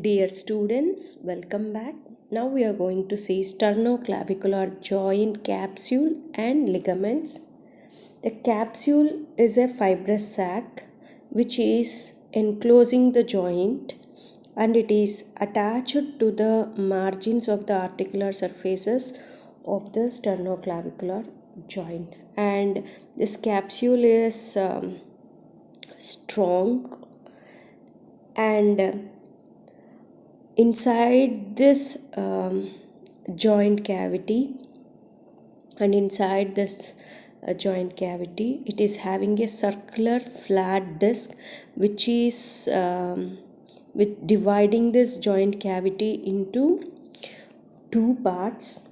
Dear students, welcome back. Now we are going to see sternoclavicular joint capsule and ligaments. The capsule is a fibrous sac which is enclosing the joint and it is attached to the margins of the articular surfaces of the sternoclavicular joint. And this capsule is strong and inside this joint cavity it is having a circular flat disc which is with dividing this joint cavity into two parts,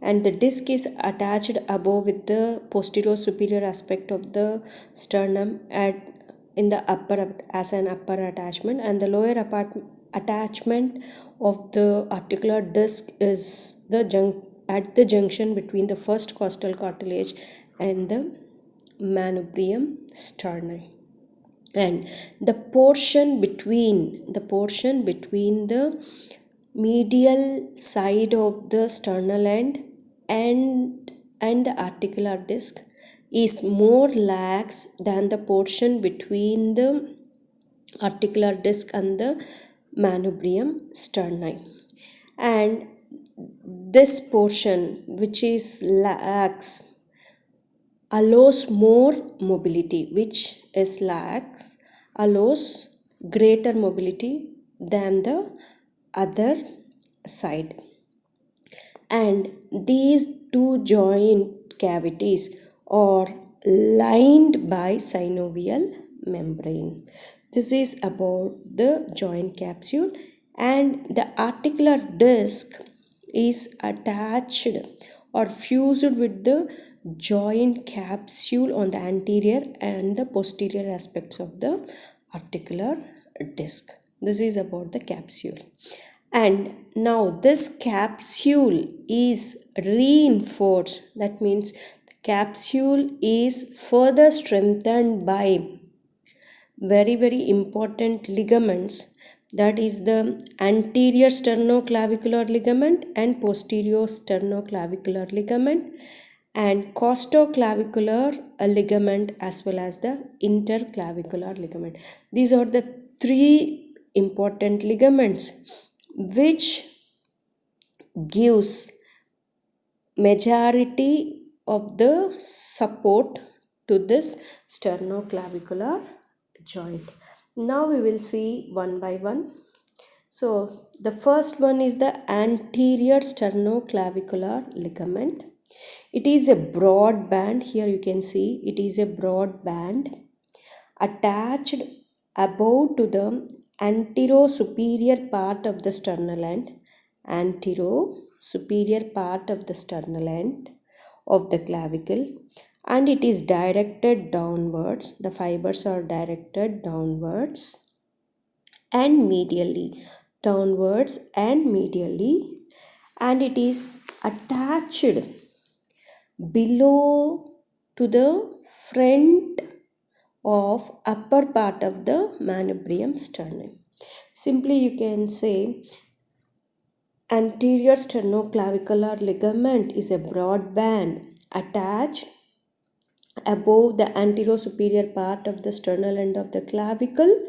and the disc is attached above with the posterior superior aspect of the sternum in the upper as an upper attachment, and the lower attachment of the articular disc is at the junction between the first costal cartilage and the manubrium sterni. And the portion between the medial side of the sternal end and the articular disc is more lax than the portion between the articular disc and the manubrium sterni. And this portion which is lax allows more mobility, which is lax allows greater mobility than the other side. And these two joint cavities are lined by synovial membrane. This is about the joint capsule, and the articular disc is attached or fused with the joint capsule on the anterior and the posterior aspects of the articular disc. This is about the capsule. And now this capsule is reinforced. That means the capsule is further strengthened by very important ligaments, that is the anterior sternoclavicular ligament and posterior sternoclavicular ligament, and costoclavicular ligament as well as the interclavicular ligament. These are the three important ligaments which gives majority of the support to this sternoclavicular joint. Now we will see one by one. So the first one is the anterior sternoclavicular ligament. It is a broad band. Here you can see it is a broad band attached above to the antero-superior part of the sternal end. Antero-superior part of the sternal end of the clavicle, and it is directed downwards. The fibers are directed downwards and medially. And it is attached below to the front of upper part of the manubrium sternum. Simply you can say anterior sternoclavicular ligament is a broad band attached above the antero-superior part of the sternal end of the clavicle,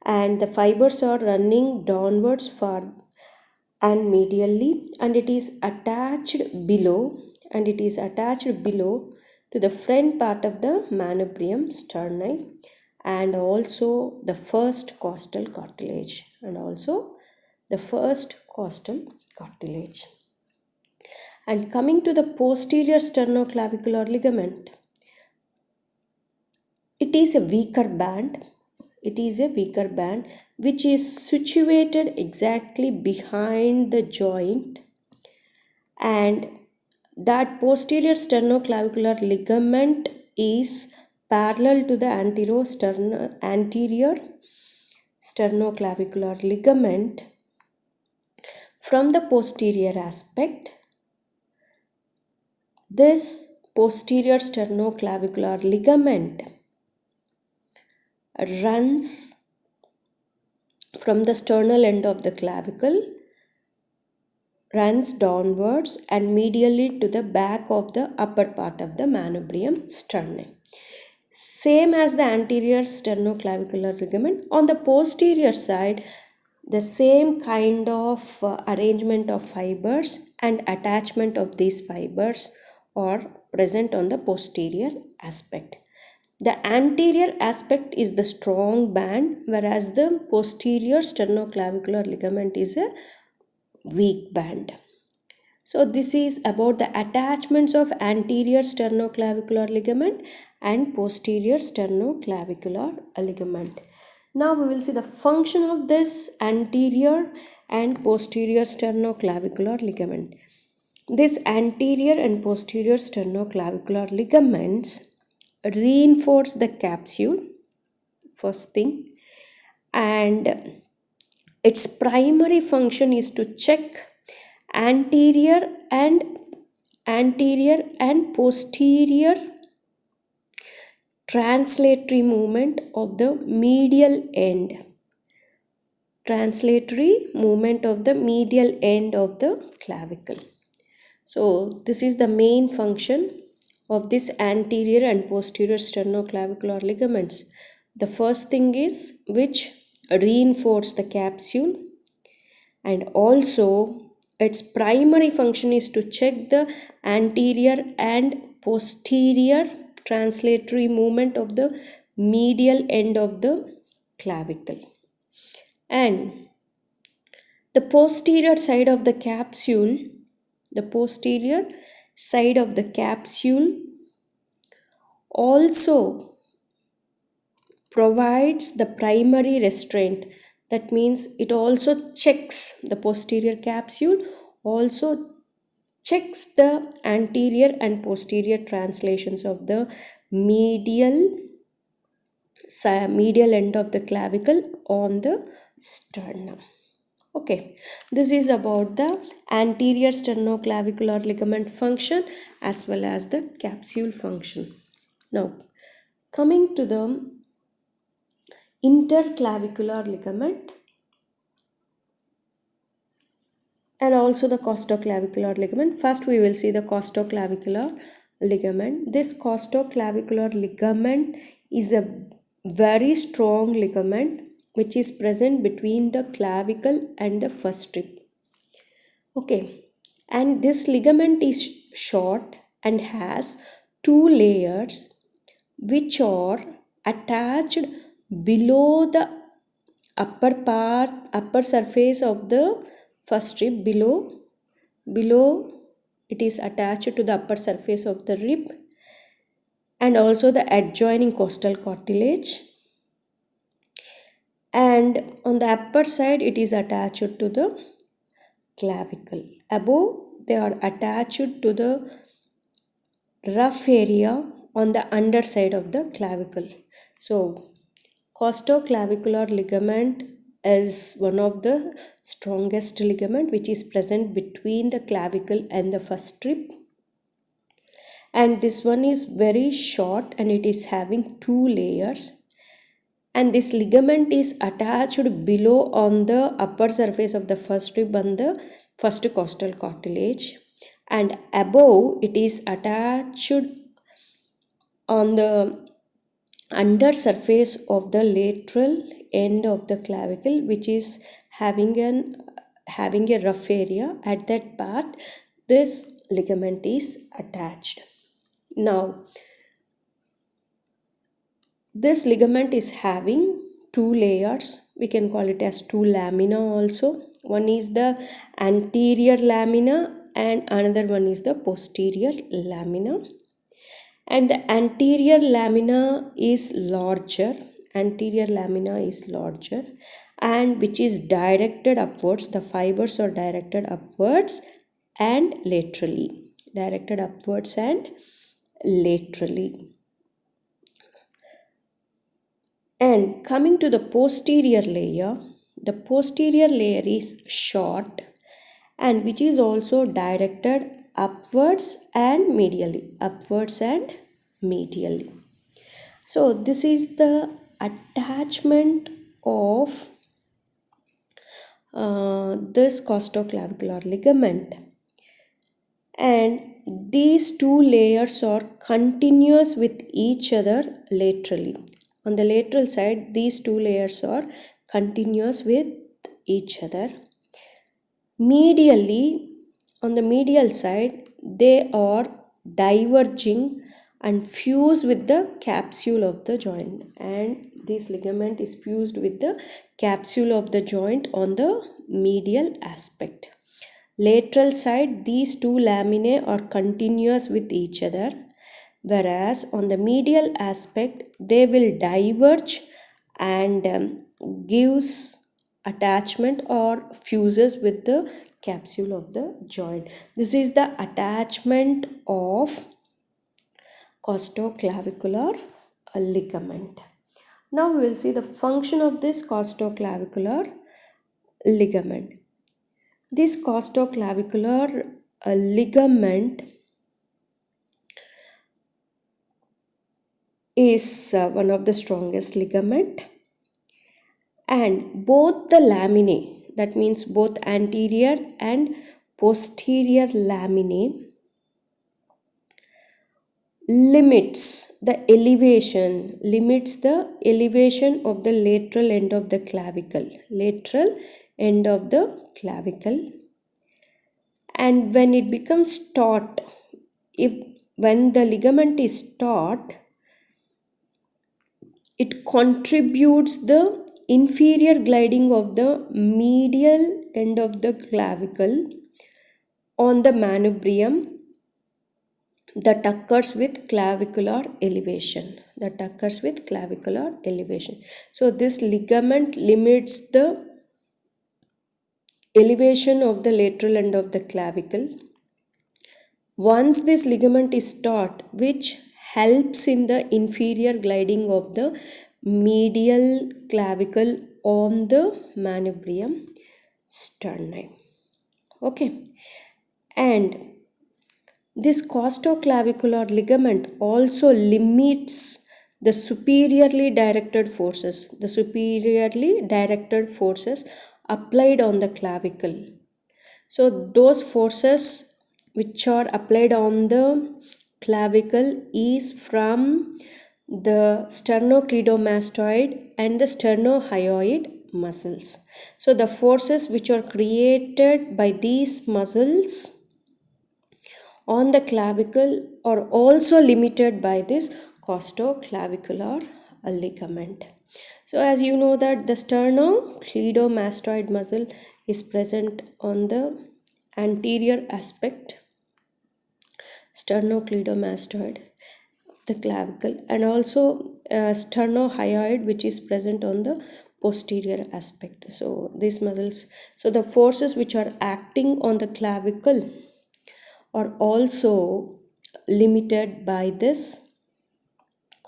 and the fibers are running downwards far and medially, and it is attached below to the front part of the manubrium sterni and also the first costal cartilage And coming to the posterior sternoclavicular ligament, it is a weaker band which is situated exactly behind the joint, and that posterior sternoclavicular ligament is parallel to the anterior sternoclavicular ligament. From the posterior aspect, this posterior sternoclavicular ligament runs from the sternal end of the clavicle runs downwards and medially to the back of the upper part of the manubrium sternum. Same as the anterior sternoclavicular ligament. On the posterior side, the same kind of arrangement of fibers and attachment of these fibers are present on the posterior aspect. The anterior aspect is the strong band, whereas the posterior sternoclavicular ligament is a weak band. So this is about the attachments of anterior sternoclavicular ligament and posterior sternoclavicular ligament. Now we will see the function of this anterior and posterior sternoclavicular ligament. This anterior and posterior sternoclavicular ligaments reinforce the capsule, first thing, and its primary function is to check anterior and posterior translatory movement of the medial end. Translatory movement of the medial end of the clavicle. So this is the main function of this anterior and posterior sternoclavicular ligaments. The first thing is which reinforce the capsule, and also its primary function is to check the anterior and posterior translatory movement of the medial end of the clavicle. And the posterior side of the capsule, also provides the primary restraint. That means it also checks, the posterior capsule also checks the anterior and posterior translations of the medial end of the clavicle on the sternum. Okay, this is about the anterior sternoclavicular ligament function as well as the capsule function. Now, coming to the interclavicular ligament and also the costoclavicular ligament. First, we will see the costoclavicular ligament. This costoclavicular ligament is a very strong ligament which is present between the clavicle and the first rib. Okay, and this ligament is short and has two layers which are attached below the upper surface of the first rib. Below it is attached to the upper surface of the rib and also the adjoining costal cartilage, and on the upper side it is attached to the clavicle. Above they are attached to the rough area on the underside of the clavicle. So costoclavicular ligament is one of the strongest ligament which is present between the clavicle and the first rib, and this one is very short and it is having two layers, and this ligament is attached below on the upper surface of the first rib on the first costal cartilage, and above it is attached on the under surface of the lateral end of the clavicle, which is having a rough area. At that part this ligament is attached. Now this ligament is having two layers. We can call it as two lamina also. One is the anterior lamina and another one is the posterior lamina. And the anterior lamina is larger, and which is directed upwards. The fibers are directed upwards and laterally. And coming to the posterior layer is short and which is also directed upwards and medially. So this is the attachment of this costoclavicular ligament, and these two layers are continuous with each other laterally. On the lateral side, these two layers are continuous with each other. Medially, on the medial side, they are diverging and fuse with the capsule of the joint, and this ligament is fused with the capsule of the joint on the medial aspect. Lateral side, these two laminae are continuous with each other, whereas on the medial aspect they will diverge and gives attachment or fuses with the capsule of the joint. This is the attachment of costoclavicular ligament. Now we will see the function of this costoclavicular ligament. This costoclavicular ligament is one of the strongest ligament, and both the laminae, that means both anterior and posterior laminae, limits the elevation of the lateral end of the clavicle. And when it becomes taut, when the ligament is taut, it contributes the inferior gliding of the medial end of the clavicle on the manubrium that occurs with clavicular elevation. So this ligament limits the elevation of the lateral end of the clavicle. Once this ligament is taut, which helps in the inferior gliding of the medial clavicle on the manubrium sterni. Okay, and this costoclavicular ligament also limits the superiorly directed forces applied on the clavicle. So those forces which are applied on the clavicle is from the sternocleidomastoid and the sternohyoid muscles. So the forces which are created by these muscles on the clavicle are also limited by this costoclavicular ligament. So as you know that the sternocleidomastoid muscle is present on the anterior aspect, sternocleidomastoid, the clavicle, and also sternohyoid, which is present on the posterior aspect. So these muscles, so the forces which are acting on the clavicle are also limited by this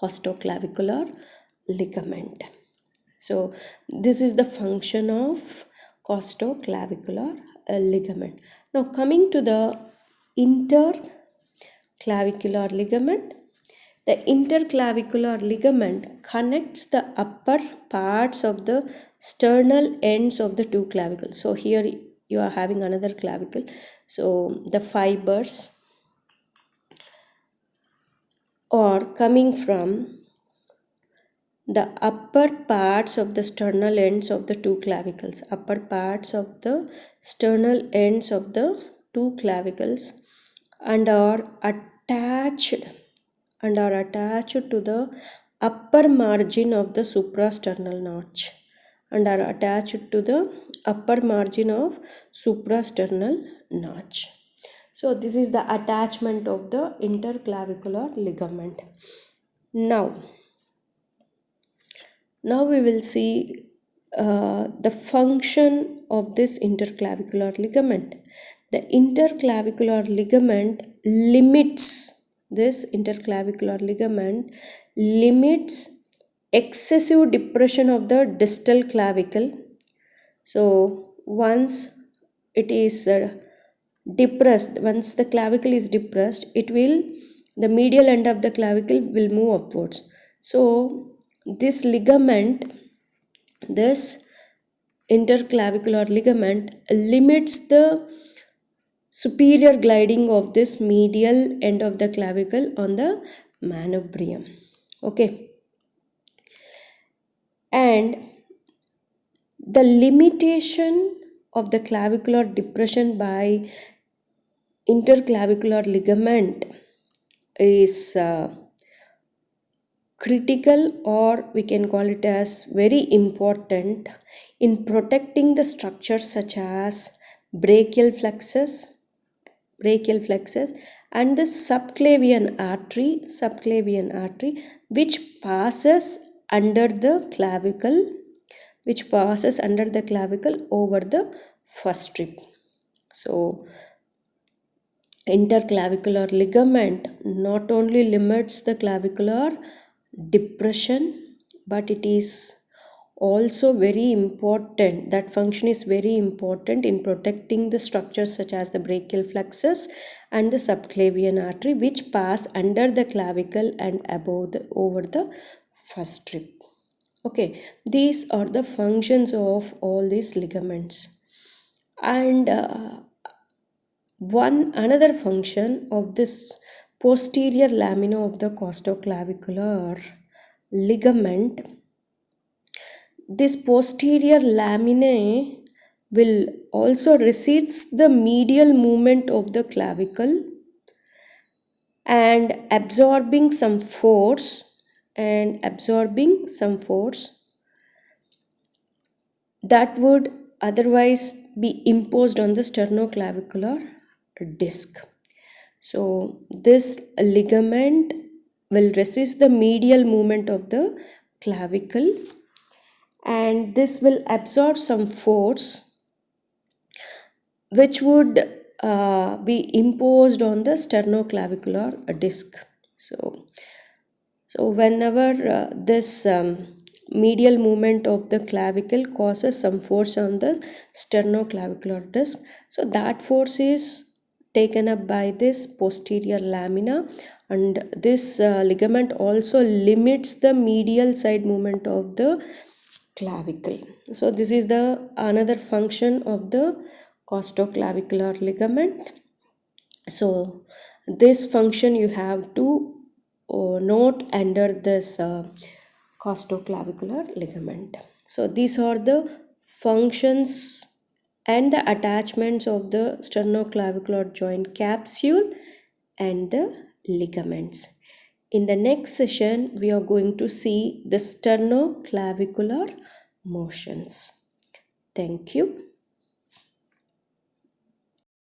costoclavicular ligament. So this is the function of costoclavicular ligament. Now coming to the interclavicular ligament. The interclavicular ligament connects the upper parts of the sternal ends of the two clavicles. So here you are having another clavicle. So the fibers are coming from the upper parts of the sternal ends of the two clavicles. And are attached to the upper margin of the suprasternal notch. So this is the attachment of the interclavicular ligament. Now we will see the function of this interclavicular ligament. The interclavicular ligament limits excessive depression of the distal clavicle. So once it is depressed, once the clavicle is depressed, the medial end of the clavicle will move upwards. So this ligament, this interclavicular ligament limits the superior gliding of this medial end of the clavicle on the manubrium. Okay, and the limitation of the clavicular depression by interclavicular ligament is critical, or we can call it as very important in protecting the structures such as brachial plexus and the subclavian artery which passes under the clavicle over the first rib. So interclavicular ligament not only limits the clavicular depression, but it is also very important, that function is very important in protecting the structures such as the brachial plexus and the subclavian artery which pass under the clavicle and over the first rib. Okay, these are the functions of all these ligaments. And another function of this posterior lamina of the costoclavicular ligament, this posterior laminae will also resists the medial movement of the clavicle and absorbing some force that would otherwise be imposed on the sternoclavicular disc. So this ligament will resist the medial movement of the clavicle, and this will absorb some force which would be imposed on the sternoclavicular disc. So whenever this medial movement of the clavicle causes some force on the sternoclavicular disc, so that force is taken up by this posterior lamina, and this ligament also limits the medial side movement of the clavicle. So this is the another function of the costoclavicular ligament. So this function you have to note under this costoclavicular ligament. So these are the functions and the attachments of the sternoclavicular joint capsule and the ligaments. In the next session, we are going to see the sternoclavicular motions. Thank you.